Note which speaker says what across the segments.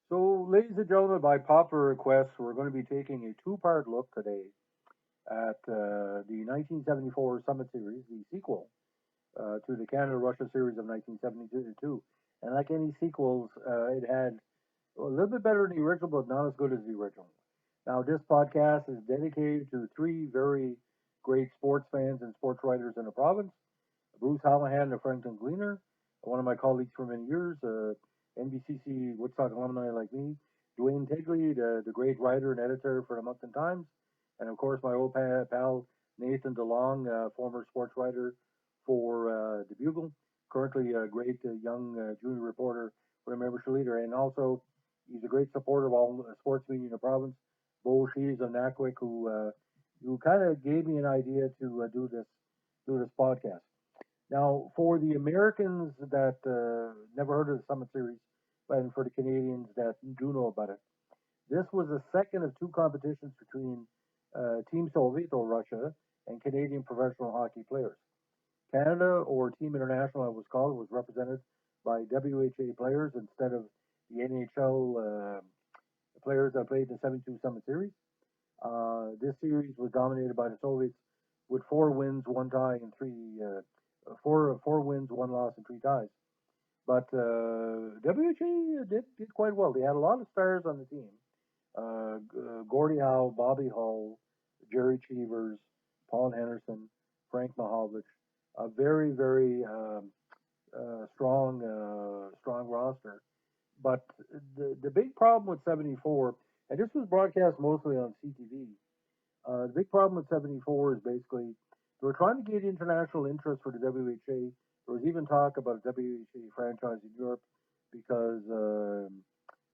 Speaker 1: So, ladies and gentlemen, by popular request, we're going to be taking a two-part look today at the 1974 Summit Series, the sequel to the Canada-Russia Series of 1972. And like any sequels, it had a little bit better than the original, but not as good as the original. Now, this podcast is dedicated to three very great sports fans and sports writers in the province: Bruce Hallahan, the Franklin Gleaner, one of my colleagues for many years, NBCC Woodstock alumni like me, Dwayne Tigley, the great writer and editor for the Moncton Times, and of course my old pal Nathan DeLong, former sports writer for the Bugle, currently a great young junior reporter for the membership leader, and also he's a great supporter of all sports media in the province. Bo Shees of Nakwik, who kind of gave me an idea to do this podcast. Now, for the Americans that never heard of the Summit Series, and for the Canadians that do know about it, this was the second of two competitions between Team Soviet or Russia and Canadian professional hockey players. Canada, or Team International, as it was called, was represented by WHA players instead of the NHL players that played in the 72 Summit Series. This series was dominated by the Soviets with four wins, one tie, and four wins, one loss, and three ties. But WHA did quite well. They had a lot of stars on the team. Gordie Howe, Bobby Hull, Jerry Cheevers, Paul Henderson, Frank Mahovlich. A very, very strong roster. But the big problem with 74, and this was broadcast mostly on CTV, the big problem with 74 is basically they were trying to get international interest for the WHA. There was even talk about a WHA franchise in Europe because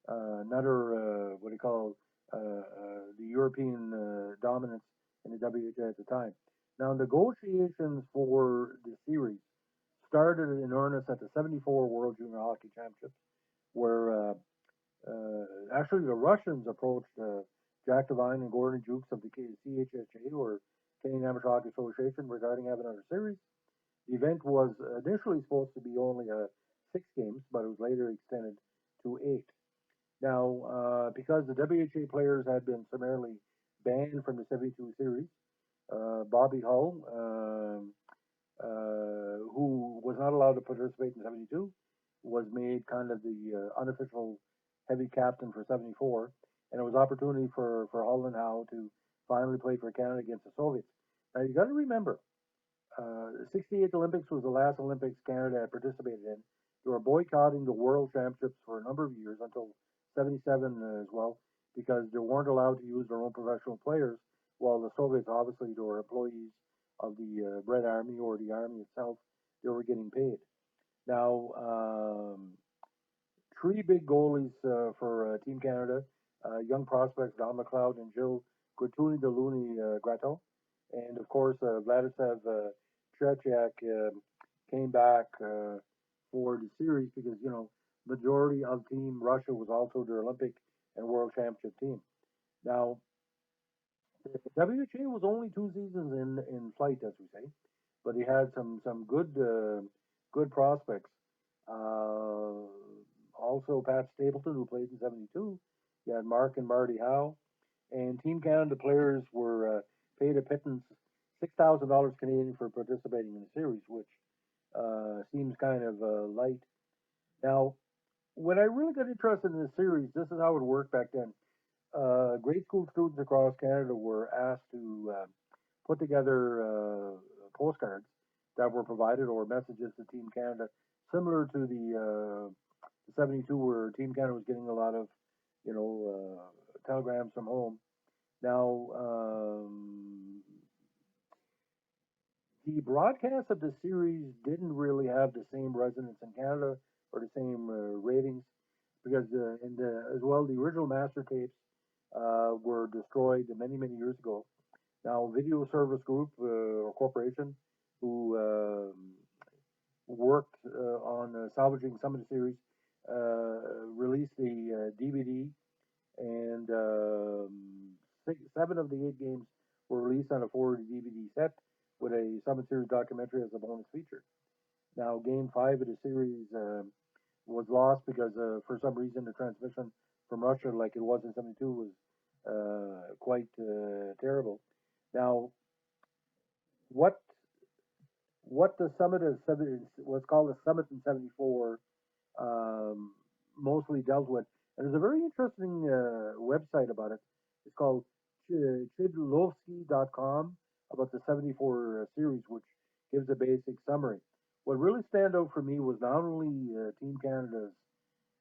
Speaker 1: another, what do you call, the European dominance in the WHA at the time. Now, negotiations for the series started in earnest at the 74 World Junior Hockey Championships, where actually the Russians approached Jack Devine and Gordon Jukes of the CHHA, or Canadian Amateur Hockey Association, regarding having another series. The event was initially supposed to be only 6 games, but it was later extended to 8. Now, because the WHA players had been summarily banned from the 72 series, Bobby Hull, who was not allowed to participate in 72, was made kind of the unofficial heavy captain for 74, and it was opportunity for Hull and Howe to finally play for Canada against the Soviets. Now, you got to remember, the 68 Olympics was the last Olympics Canada had participated in. They were boycotting the World Championships for a number of years until 77 as well, because they weren't allowed to use their own professional players, while the Soviets, obviously, they were employees of the Red Army or the Army itself. They were getting paid. Now, three big goalies for Team Canada, young prospects Don McLeod and Jill Gratuny de Luni Grato. And of course, Vladislav Tretiak came back for the series because, majority of Team Russia was also their Olympic and World Championship team. Now, the WHA was only 2 seasons in flight, as we say, but he had some good prospects. Uh, Also, Pat Stapleton, who played in '72. You had Mark and Marty Howe, and Team Canada players were paid a pittance, $6,000 Canadian for participating in the series, which seems kind of light. Now, when I really got interested in this series, this is how it worked back then. Grade school students across Canada were asked to put together postcards that were provided or messages to Team Canada, similar to the 72, where Team Canada was getting a lot of, telegrams from home. Now, the broadcast of the series didn't really have the same resonance in Canada or the same ratings because as well the original master tapes were destroyed many years ago. Now, Video Service Group or Corporation, who worked on salvaging some of the series, released the DVD, and 7 of the 8 games were released on a 4 DVD set with a Summit Series documentary as a bonus feature. Now, Game 5 of the series was lost because for some reason the transmission from Russia, like it was in '72, was quite terrible. Now, what the summit of what's called the summit in '74 um, mostly dealt with, and there's a very interesting website about it. It's called chidlovsky.com about the '74 series, which gives a basic summary. What really stand out for me was not only Team Canada's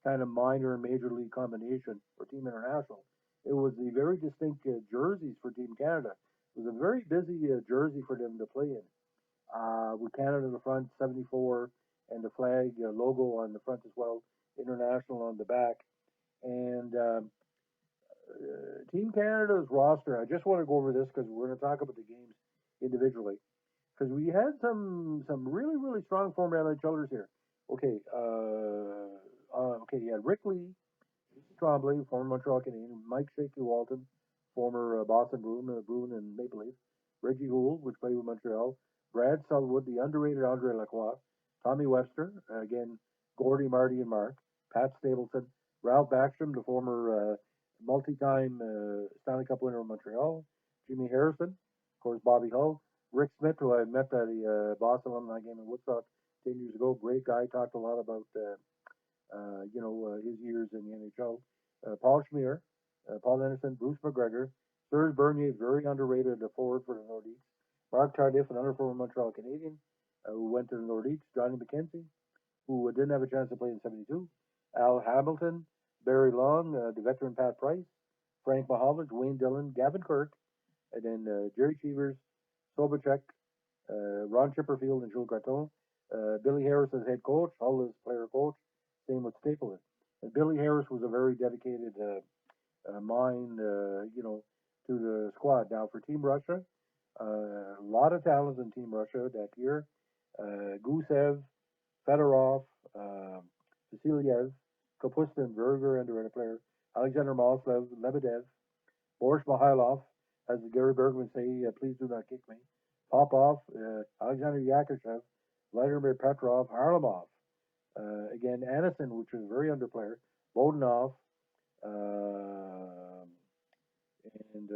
Speaker 1: kind of minor and major league combination for Team International. It was the very distinct jerseys for Team Canada. It was a very busy jersey for them to play in. With Canada in the front, 74, and the flag logo on the front as well, international on the back. And Team Canada's roster, I just want to go over this because we're going to talk about the games individually. Because we had some really really strong former NHLers here. Okay, you had Rick Lee, Trombley, former Montreal Canadian, Mike Shaky Walton, former Boston Bruin and Maple Leaf, Reggie Gould, which played with Montreal, Brad Selwood, the underrated Andre Lacroix, Tommy Webster, again, Gordy, Marty, and Mark, Pat Stapleton, Ralph Backstrom, the former multi-time Stanley Cup winner of Montreal, Jimmy Harrison, of course, Bobby Hull, Rick Smith, who I met at the Boston alumni game in Woodstock 10 years ago, great guy, talked a lot about his years in the NHL. Paul Schmier, Paul Anderson, Bruce McGregor, Serge Bernier, very underrated forward for the Nordiques. Mark Tardif, another former Montreal Canadian who went to the Nordiques. Johnny McKenzie, who didn't have a chance to play in '72. Al Hamilton, Barry Long, the veteran Pat Price, Frank Mahovlich, Wayne Dillon, Gavin Kirk, and then Jerry Cheevers, Sobachek, Ron Chipperfield, and Jules Graton. Billy Harris as head coach, Hull as player coach, same with Stapleton. And Billy Harris was a very dedicated mind, to the squad. Now for Team Russia, a lot of talent in Team Russia that year. Gusev, Fedorov, Vasiliev, Kapustin, very, very underrated player. Alexander Malslev, Lebedev, Boris Mihailov, as Gary Bergman say, please do not kick me. Popov, Alexander Yakushev, Vladimir Petrov, Harlamov. Again, Anderson, which was a very underplayer, Bodanov, uh, and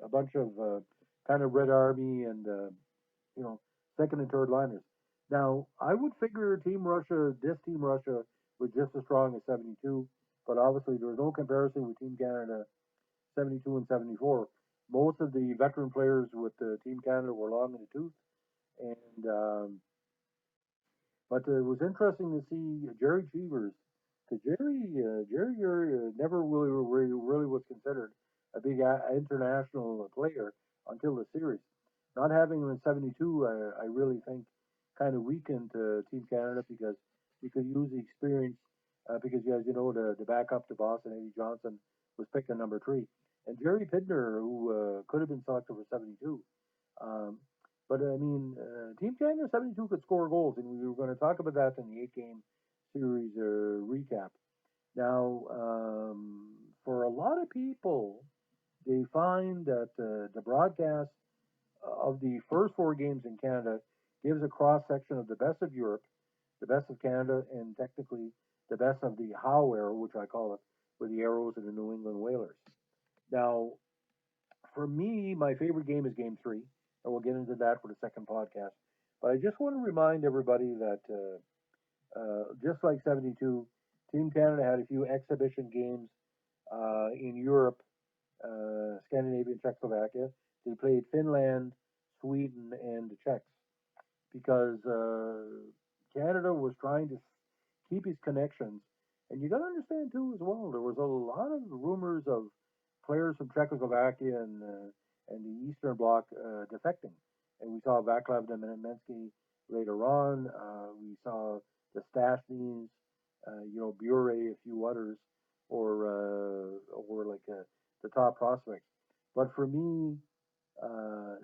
Speaker 1: a bunch of kind of Red Army and you know second and third liners. Now, I would figure this Team Russia was just as strong as '72, but obviously there was no comparison with Team Canada '72 and '74. Most of the veteran players with Team Canada were long in the tooth, and but it was interesting to see Jerry Cheevers. Because Jerry never really was considered a big international player until the series. Not having him in '72, I really think kind of weakened Team Canada because you could use the experience because, as you know, the backup to Boston, Eddie Johnson, was picked at number three. And Jerry Pidner, who could have been selected for '72, um, but I mean, Team Canada '72 could score goals, and we were going to talk about that in the eight-game series recap. Now, for a lot of people, they find that the broadcast of the first four games in Canada gives a cross section of the best of Europe, the best of Canada, and technically the best of the Howe era, which I call it, with the Arrows and the New England Whalers. Now, for me, my favorite game is Game Three, and we'll get into that for the second podcast. But I just want to remind everybody that just like '72, Team Canada had a few exhibition games in Europe, Scandinavia, and Czechoslovakia. They played Finland, Sweden, and the Czechs because Canada was trying to keep his connections. And you got to understand too as well. There was a lot of rumors of players from Czechoslovakia and the Eastern Bloc defecting, and we saw Vaclav Nemensky later on. We saw the Stashnys, Bure, a few others, or like the top prospects. But for me,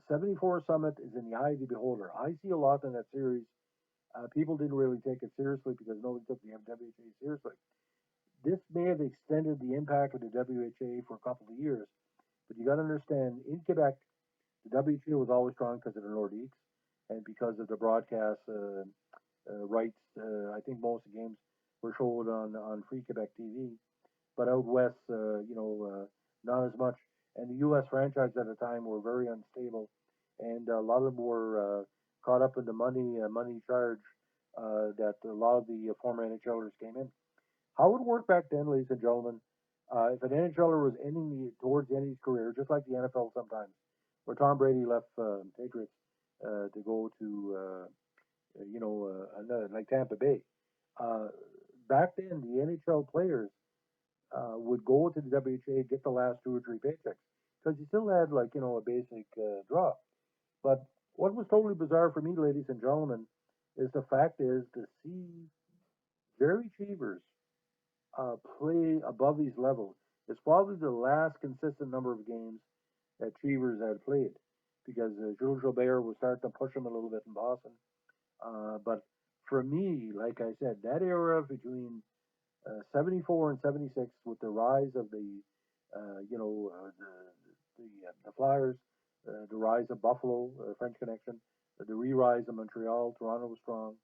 Speaker 1: '74 Summit is in the eye of the beholder. I see a lot in that series. People didn't really take it seriously because nobody took the WHA seriously. This may have extended the impact of the WHA for a couple of years, but you got to understand in Quebec, the WHA was always strong because of the Nordiques and because of the broadcast rights. I think most of the games were showed on Free Quebec TV, but out west, not as much. And the U.S. franchise at the time were very unstable, and a lot of them were caught up in the money charge that a lot of the former NHLers came in. How it worked back then, ladies and gentlemen, if an NHLer was towards the end of his career, just like the NFL sometimes, where Tom Brady left Patriots to go to like Tampa Bay. Uh, Back then, the NHL players would go to the WHA, get the last 2 or 3 paychecks because you still had a basic draw. But what was totally bizarre for me, ladies and gentlemen, is the fact is to see Jerry Cheevers play above these levels. It's probably the last consistent number of games that Cheevers had played because Jules Gilbert was starting to push him a little bit in Boston. But for me, like I said, that era between 74 and 76 with the rise of the Flyers, the rise of Buffalo, French Connection, the re-rise of Montreal, Toronto was strong,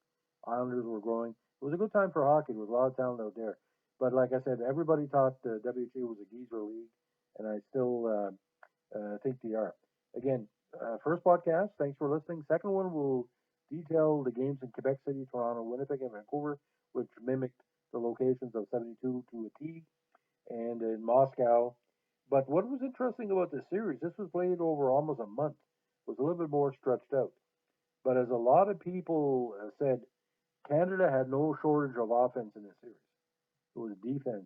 Speaker 1: Islanders were growing. It was a good time for hockey. There was a lot of talent out there. But like I said, everybody thought the WHA was a geezer league, and I still think they are. Again, first podcast, thanks for listening. Second one will detail the games in Quebec City, Toronto, Winnipeg, and Vancouver, which mimicked the locations of 72 to a T, and in Moscow. But what was interesting about this series, this was played over almost a month, was a little bit more stretched out. But as a lot of people said, Canada had no shortage of offense in this series. It was defense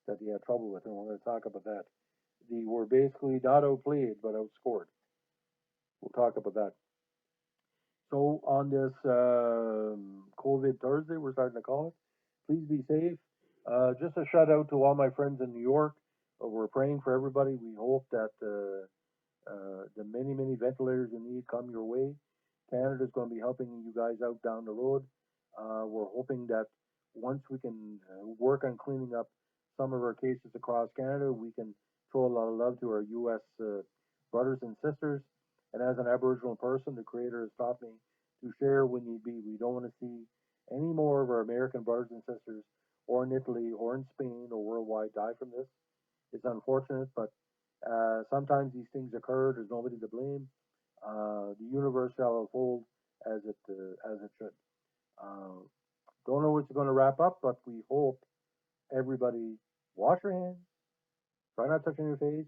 Speaker 1: that they had trouble with, and we're going to talk about that. They were basically not outplayed, but outscored. We'll talk about that. So on this COVID Thursday, we're starting to call it. Please be safe. Just a shout out to all my friends in New York. We're praying for everybody. We hope that the many ventilators you need come your way. Canada's going to be helping you guys out down the road. We're hoping that once we can work on cleaning up some of our cases across Canada, we can show a lot of love to our U.S. Brothers and sisters. And as an Aboriginal person, the Creator has taught me to share when need be. We don't want to see any more of our American brothers and sisters, or in Italy, or in Spain, or worldwide die from this. It's unfortunate, but sometimes these things occur. There's nobody to blame. The universe shall unfold as it should. Uh, don't know what's going to wrap up, but we hope everybody wash your hands, try not touching your face.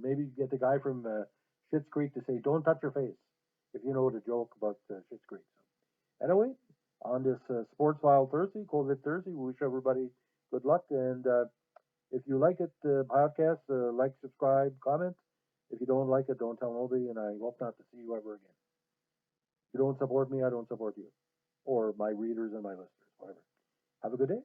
Speaker 1: Maybe get the guy from Schitt's Creek to say, "Don't touch your face," if you know the joke about Schitt's Creek. So, anyway, on this Sports File Thursday, COVID Thursday, we wish everybody good luck. And if you like it, podcast, like, subscribe, comment. If you don't like it, don't tell nobody, and I hope not to see you ever again. If you don't support me, I don't support you, or my readers and my listeners, whatever. Have a good day.